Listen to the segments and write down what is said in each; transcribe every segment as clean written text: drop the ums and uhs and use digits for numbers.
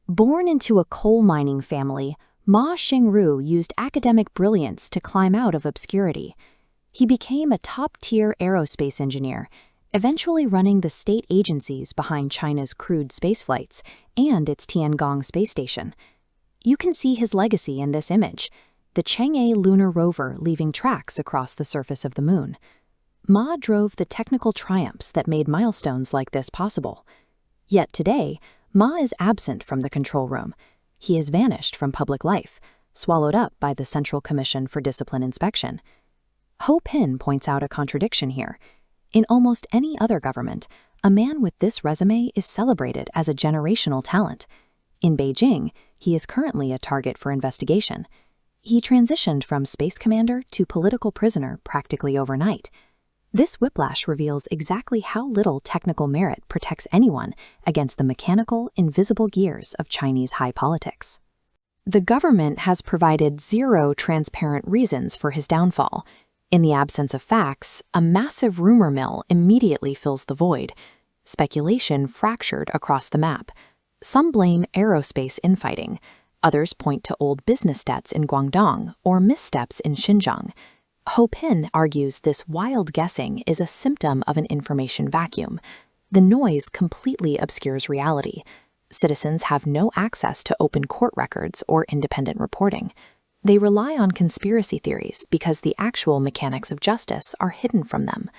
Born into a coal mining family, Ma Xingrui used academic brilliance to climb out of obscurity. He became a top-tier aerospace engineer, eventually running the state agencies behind China's crewed spaceflights and its Tiangong space station. You can see his legacy in this image, the Chang'e lunar rover leaving tracks across the surface of the moon. Ma drove the technical triumphs that made milestones like this possible. Yet today, Ma is absent from the control room. He has vanished from public life, swallowed up by the Central Commission for Discipline Inspection. Ho Pin points out a contradiction here. In almost any other government, a man with this resume is celebrated as a generational talent. In Beijing, he is currently a target for investigation. He transitioned from space commander to political prisoner practically overnight. This whiplash reveals exactly how little technical merit protects anyone against the mechanical, invisible gears of Chinese high politics. The government has provided zero transparent reasons for his downfall. In the absence of facts, a massive rumor mill immediately fills the void. Speculation fractured across the map. Some blame aerospace infighting. Others point to old business debts in Guangdong or missteps in Xinjiang. Ho Pin argues this wild guessing is a symptom of an information vacuum. The noise completely obscures reality. Citizens have no access to open court records or independent reporting. They rely on conspiracy theories because the actual mechanics of justice are hidden from them.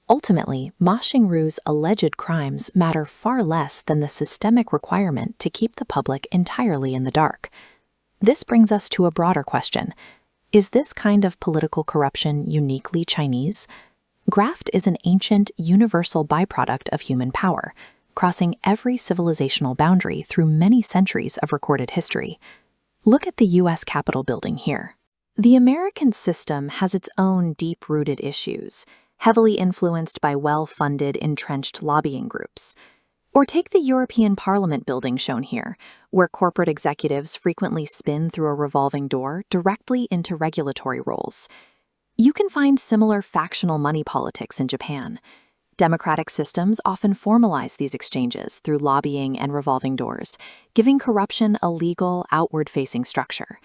Ultimately, Ma Xingrui's alleged crimes matter far less than the systemic requirement to keep the public entirely in the dark. This brings us to a broader question. Is this kind of political corruption uniquely Chinese? Graft is an ancient, universal byproduct of human power, crossing every civilizational boundary through many centuries of recorded history. Look at the U.S. Capitol building here. The American system has its own deep-rooted issues, heavily influenced by well-funded, entrenched lobbying groups. Or take the European Parliament building shown here, where corporate executives frequently spin through a revolving door directly into regulatory roles. You can find similar factional money politics in Japan. Democratic systems often formalize these exchanges through lobbying and revolving doors, giving corruption a legal, outward-facing structure.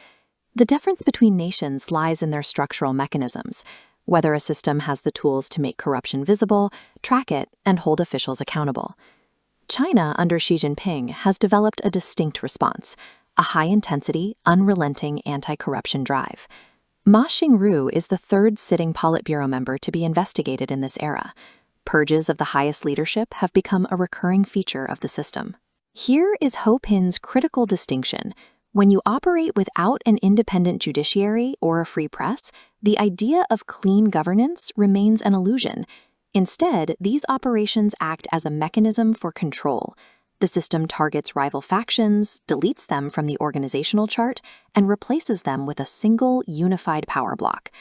The difference between nations lies in their structural mechanisms, whether a system has the tools to make corruption visible, track it, and hold officials accountable. China, under Xi Jinping, has developed a distinct response, a high-intensity, unrelenting anti-corruption drive. Ma Xingrui is the third sitting Politburo member to be investigated in this era. Purges of the highest leadership have become a recurring feature of the system. Here is Ho Pin's critical distinction. When you operate without an independent judiciary or a free press, the idea of clean governance remains an illusion. Instead, these operations act as a mechanism for control. The system targets rival factions, deletes them from the organizational chart, and replaces them with a single, unified power block.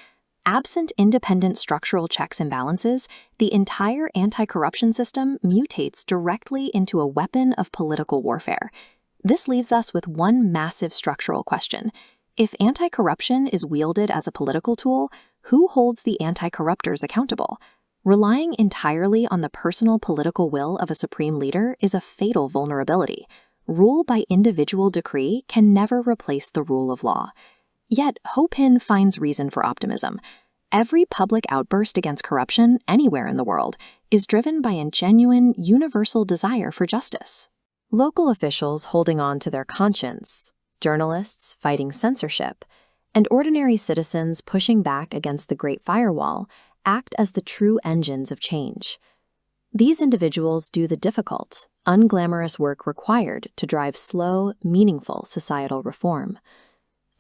Absent independent structural checks and balances, the entire anti-corruption system mutates directly into a weapon of political warfare. This leaves us with one massive structural question. If anti-corruption is wielded as a political tool, who holds the anti-corruptors accountable? Relying entirely on the personal political will of a supreme leader is a fatal vulnerability. Rule by individual decree can never replace the rule of law. Yet, Ho Pin finds reason for optimism. Every public outburst against corruption anywhere in the world is driven by a genuine, universal desire for justice. Local officials holding on to their conscience, journalists fighting censorship, and ordinary citizens pushing back against the Great Firewall act as the true engines of change. These individuals do the difficult, unglamorous work required to drive slow, meaningful societal reform.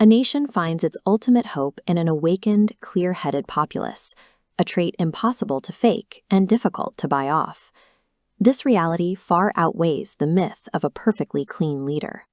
A nation finds its ultimate hope in an awakened, clear-headed populace, a trait impossible to fake and difficult to buy off. This reality far outweighs the myth of a perfectly clean leader.